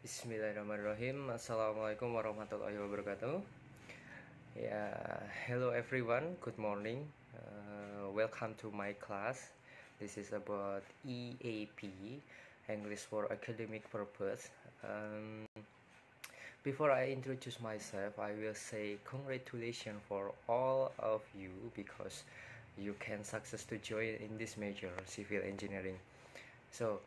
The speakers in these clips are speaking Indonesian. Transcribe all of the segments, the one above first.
Bismillahirrahmanirrahim. Assalamualaikum warahmatullahi wabarakatuh. Hello everyone. Good morning. Welcome to my class. This is about EAP, English for Academic Purpose. Before I introduce myself, I will say congratulations for all of you because you can success to join in this major civil engineering. So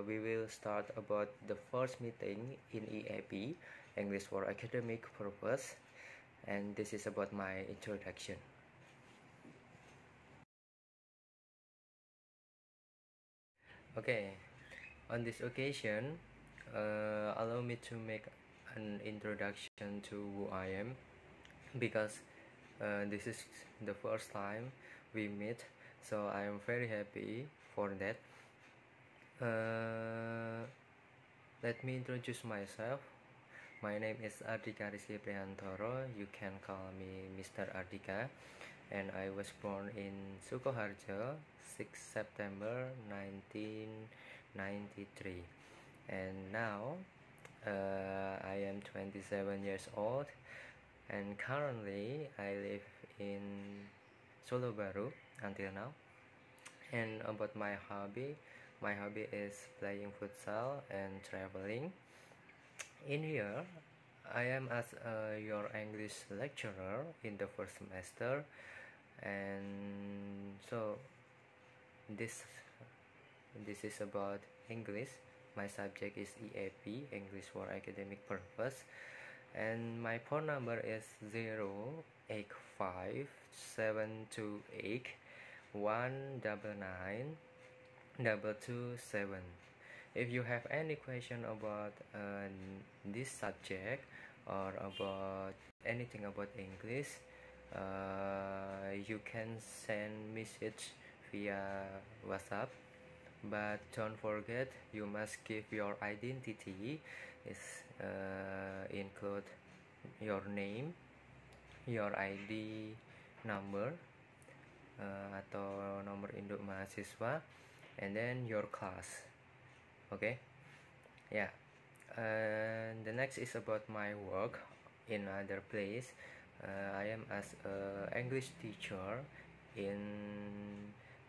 we will start about the first meeting in EAP, English for Academic Purpose, and this is about my introduction. Okay, on this occasion, allow me to make an introduction to who I am, because this is the first time we meet, so I am very happy for that. Let me introduce myself. My name is Ardika Rizky Prihantoro. You can call me Mr. Ardika, and I was born in Sukoharjo, 6 September 1993, and now I am 27 years old, and currently I live in Solo Baru until now. And about my hobby is playing futsal and traveling. In here, I am as your English lecturer in the first semester, and so this is about English. My subject is EAP, English for Academic Purpose, and my phone number is 085-728-199-227. If you have any question about this subject or about anything about English, you can send message via WhatsApp, but don't forget you must give your identity. Is include your name, your ID number atau nomor induk mahasiswa, and then your class. Okay, and the next is about my work in other place. I am as a English teacher in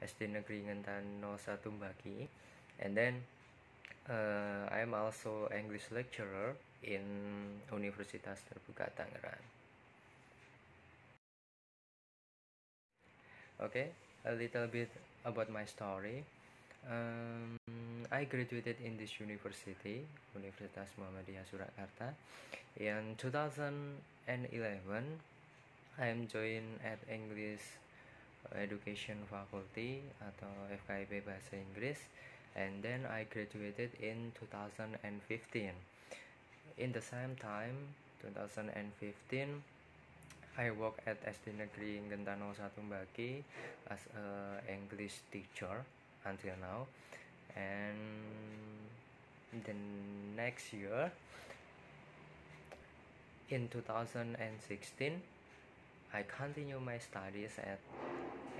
SD Negeri Ngentan 01 Baki, and then I am also English lecturer in Universitas Terbuka Tangerang. Okay, a little bit about my story. I graduated in this university, Universitas Muhammadiyah Surakarta, in 2011. I am joined at English Education Faculty atau FKIP Bahasa Inggris, and then I graduated in 2015. In the same time, 2015, I work at SD Negeri Ngentan 01 Baki as a English teacher until now. And the next year, in 2016, I continue my studies at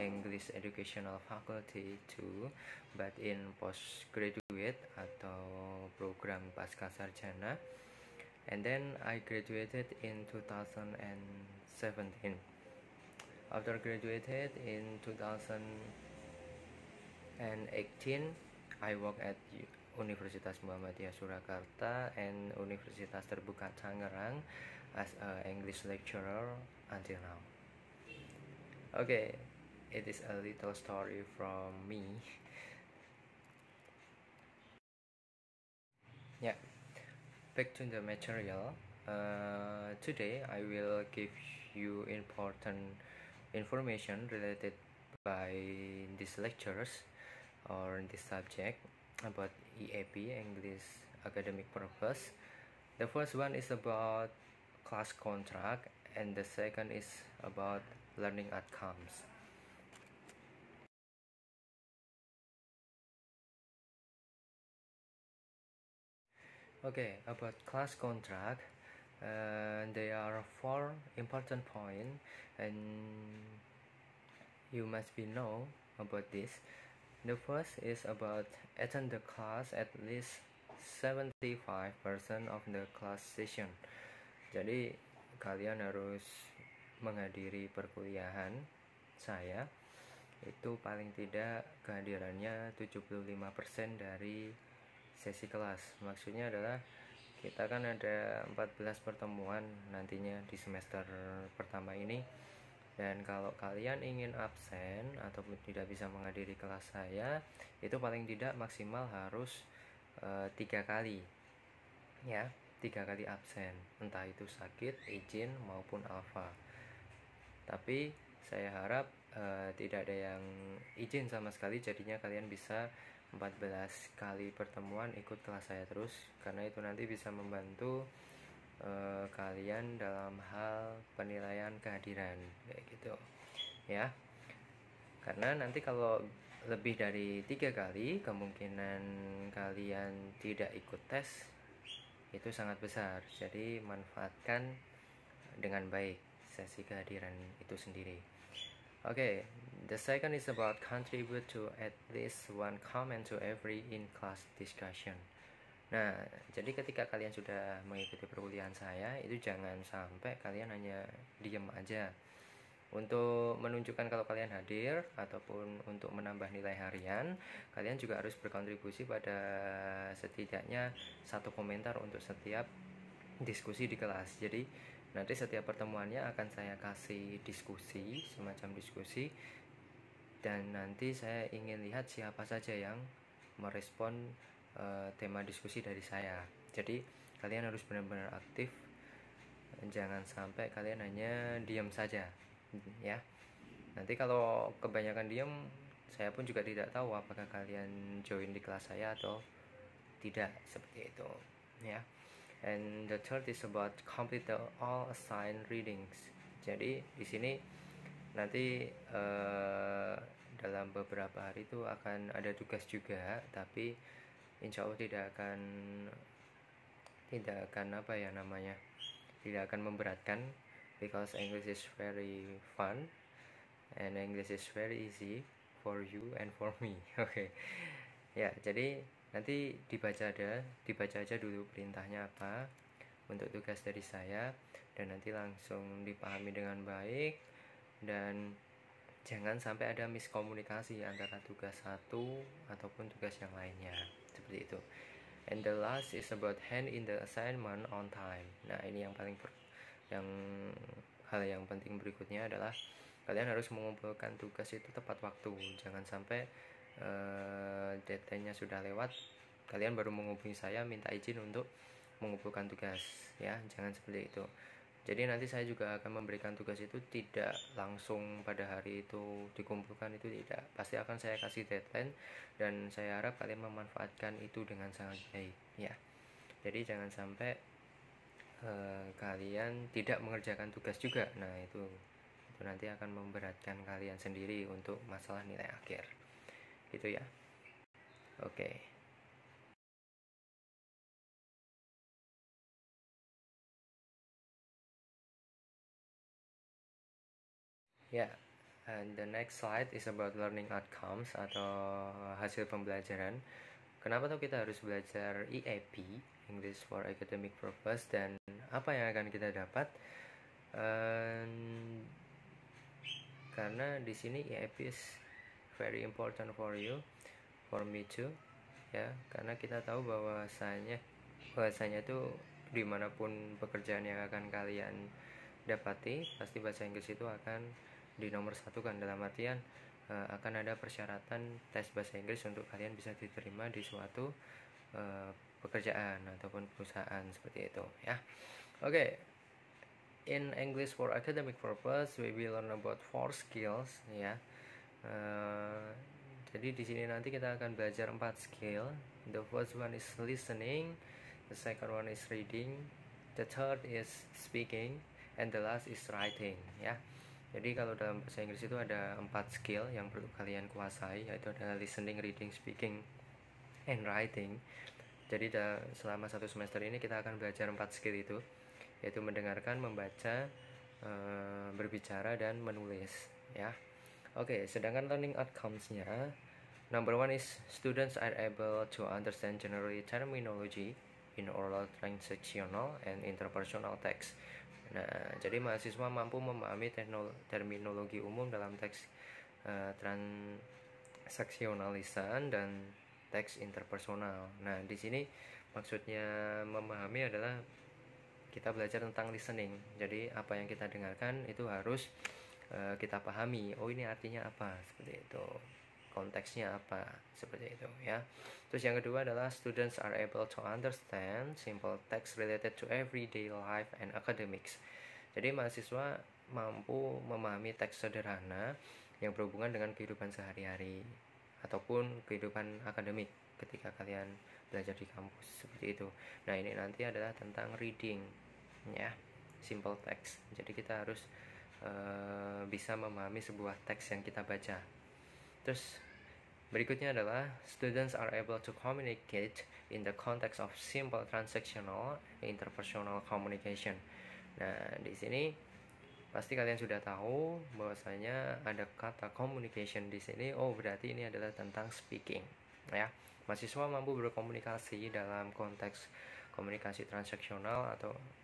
English Educational Faculty too, but in postgraduate atau program pasca sarjana, and then I graduated in 2017. After graduated in 2018, I work at Universitas Muhammadiyah Surakarta and Universitas Terbuka Tangerang as an English lecturer until now. Okay, it is a little story from me. Back to the material. Today I will give you important information related by these lectures or this subject about EAP, English Academic Purpose. The first one is about class contract, and the second is about learning outcomes. Okay, about class contract, there are 4 important points, and you must be know about this. The first is about attend the class at least 75% of the class session. Jadi kalian harus menghadiri perkuliahan saya itu paling tidak kehadirannya 75% dari sesi kelas. Maksudnya adalah kita kan ada 14 pertemuan nantinya di semester pertama ini, dan kalau kalian ingin absen ataupun tidak bisa menghadiri kelas saya, itu paling tidak maksimal harus 3 kali ya, 3 kali absen, entah itu sakit, izin maupun alfa. Tapi saya harap tidak ada yang izin sama sekali, jadinya kalian bisa 14 kali pertemuan ikut kelas saya terus, karena itu nanti bisa membantu kalian dalam hal penilaian kehadiran kayak gitu ya. Karena nanti kalau lebih dari 3 kali kemungkinan kalian tidak ikut tes itu sangat besar. Jadi manfaatkan dengan baik sesi kehadiran itu sendiri. Okay, the second is about contribute to at least one comment to every in-class discussion. Nah, jadi ketika kalian sudah mengikuti perkuliahan saya, itu jangan sampai kalian hanya diam aja. Untuk menunjukkan kalau kalian hadir ataupun untuk menambah nilai harian, kalian juga harus berkontribusi pada setidaknya 1 komentar untuk setiap diskusi di kelas. Jadi nanti setiap pertemuannya akan saya kasih diskusi, semacam diskusi, dan nanti saya ingin lihat siapa saja yang merespon tema diskusi dari saya. Jadi kalian harus benar-benar aktif, jangan sampai kalian hanya diam saja ya. Nanti kalau kebanyakan diam, saya pun juga tidak tahu apakah kalian join di kelas saya atau tidak, seperti itu ya. And the third is about complete the all assigned readings. Jadi di sini nanti dalam beberapa hari itu akan ada tugas juga, tapi insya Allah tidak akan apa ya namanya, tidak akan memberatkan, because English is very fun and English is very easy for you and for me. Oke. Ya, jadi nanti dibaca aja dulu perintahnya apa untuk tugas dari saya, dan nanti langsung dipahami dengan baik, dan jangan sampai ada miskomunikasi antara tugas satu ataupun tugas yang lainnya, seperti itu. And the last is about hand in the assignment on time. Nah, ini yang hal yang penting berikutnya adalah kalian harus mengumpulkan tugas itu tepat waktu. Jangan sampai deadline-nya sudah lewat, kalian baru menghubungi saya minta izin untuk mengumpulkan tugas ya, jangan seperti itu. Jadi nanti saya juga akan memberikan tugas itu tidak langsung pada hari itu dikumpulkan, itu tidak, pasti akan saya kasih deadline, dan saya harap kalian memanfaatkan itu dengan sangat baik ya. Jadi jangan sampai kalian tidak mengerjakan tugas juga. Nah itu nanti akan memberatkan kalian sendiri untuk masalah nilai akhir gitu ya. Oke. Ya, and the next slide is about learning outcomes atau hasil pembelajaran. Kenapa tuh kita harus belajar EAP, English for Academic Purpose, dan apa yang akan kita dapat? Karena di sini EAP is very important for you, for me too, ya. Karena kita tahu bahwasanya itu dimanapun pekerjaan yang akan kalian dapati, pasti bahasa Inggris itu akan di nomor 1 kan, dalam artian akan ada persyaratan tes bahasa Inggris untuk kalian bisa diterima di suatu pekerjaan ataupun perusahaan, seperti itu ya. Oke. In English for academic purpose, we will learn about 4 skills ya. Jadi di sini nanti kita akan belajar 4 skill. The first one is listening, the second one is reading, the third is speaking, and the last is writing ya. Jadi kalau dalam bahasa Inggris itu ada 4 skill yang perlu kalian kuasai, yaitu adalah listening, reading, speaking, and writing. Jadi selama 1 semester ini kita akan belajar 4 skill itu, yaitu mendengarkan, membaca, berbicara, dan menulis ya. Oke, sedangkan learning outcomes-nya Number one is students are able to understand generally terminology in oral, transactional, and interpersonal text. Nah, jadi mahasiswa mampu memahami terminologi umum dalam teks transaksional lisan dan teks interpersonal. Nah, di sini maksudnya memahami adalah kita belajar tentang listening. Jadi apa yang kita dengarkan itu harus kita pahami. Oh, ini artinya apa? Seperti itu. Konteksnya apa? Seperti itu ya. Terus yang kedua adalah students are able to understand simple text related to everyday life and academics. Jadi mahasiswa mampu memahami teks sederhana yang berhubungan dengan kehidupan sehari-hari ataupun kehidupan akademik ketika kalian belajar di kampus, seperti itu. Nah, ini nanti adalah tentang reading ya, simple text. Jadi kita harus bisa memahami sebuah teks yang kita baca. Terus berikutnya adalah students are able to communicate in the context of simple transactional interpersonal communication. Nah, di sini pasti kalian sudah tahu bahwasanya ada kata communication di sini. Oh, berarti ini adalah tentang speaking ya. Mahasiswa mampu berkomunikasi dalam konteks komunikasi transaksional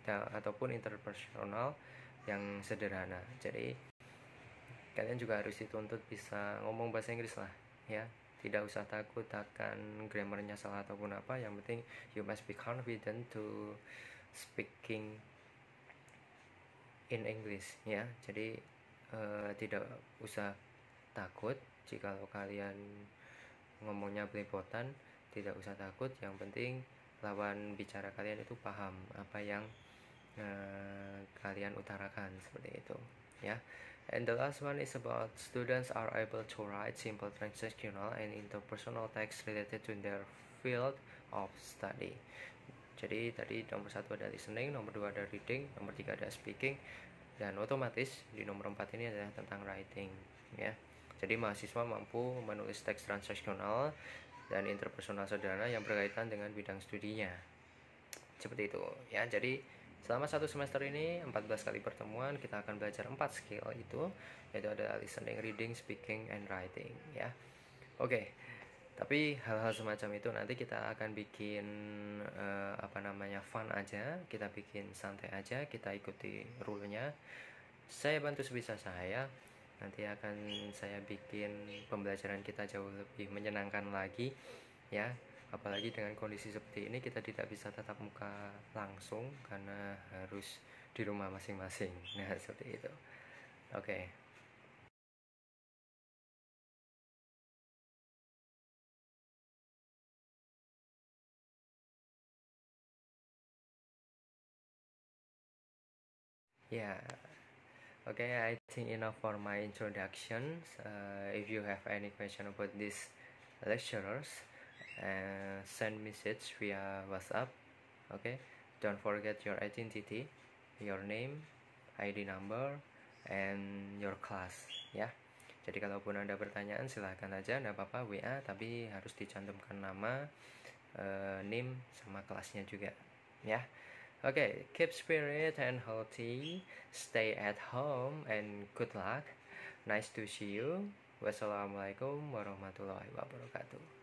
ataupun interpersonal yang sederhana. Jadi kalian juga harus dituntut bisa ngomong bahasa Inggris lah ya. Tidak usah takut akan grammarnya salah ataupun apa. Yang penting you must be confident to speaking in English ya. Jadi tidak usah takut jika kalian ngomongnya belepotan, tidak usah takut. Yang penting lawan bicara kalian itu paham apa yang kalian utarakan, seperti itu ya. And the last one is about students are able to write simple transactional and interpersonal text related to their field of study. Jadi tadi nomor 1 ada listening, nomor 2 ada reading, nomor 3 ada speaking, dan otomatis di nomor 4 ini adalah tentang writing ya. Jadi mahasiswa mampu menulis teks transaksional dan interpersonal sederhana yang berkaitan dengan bidang studinya, seperti itu ya. Jadi selama 1 semester ini 14 kali pertemuan kita akan belajar 4 skill itu, yaitu ada listening, reading, speaking, and writing ya. Oke. Tapi hal-hal semacam itu nanti kita akan bikin fun aja, kita bikin santai aja, kita ikuti rule-nya. Saya bantu sebisa saya. Nanti akan saya bikin pembelajaran kita jauh lebih menyenangkan lagi ya. Apalagi dengan kondisi seperti ini kita tidak bisa tatap muka langsung karena harus di rumah masing-masing. Nah, seperti itu. Oke. Yeah. Okay, I think enough for my introduction. If you have any question about these lecturers, send message via WhatsApp. Okay, don't forget your identity, your name, ID number, and your class. Ya. Jadi kalaupun ada pertanyaan silahkan aja, nggak apa-apa WA, tapi harus dicantumkan nama, name, sama kelasnya juga. Ya. Okay, keep spirit and healthy, stay at home, and good luck. Nice to see you. Wassalamualaikum warahmatullahi wabarakatuh.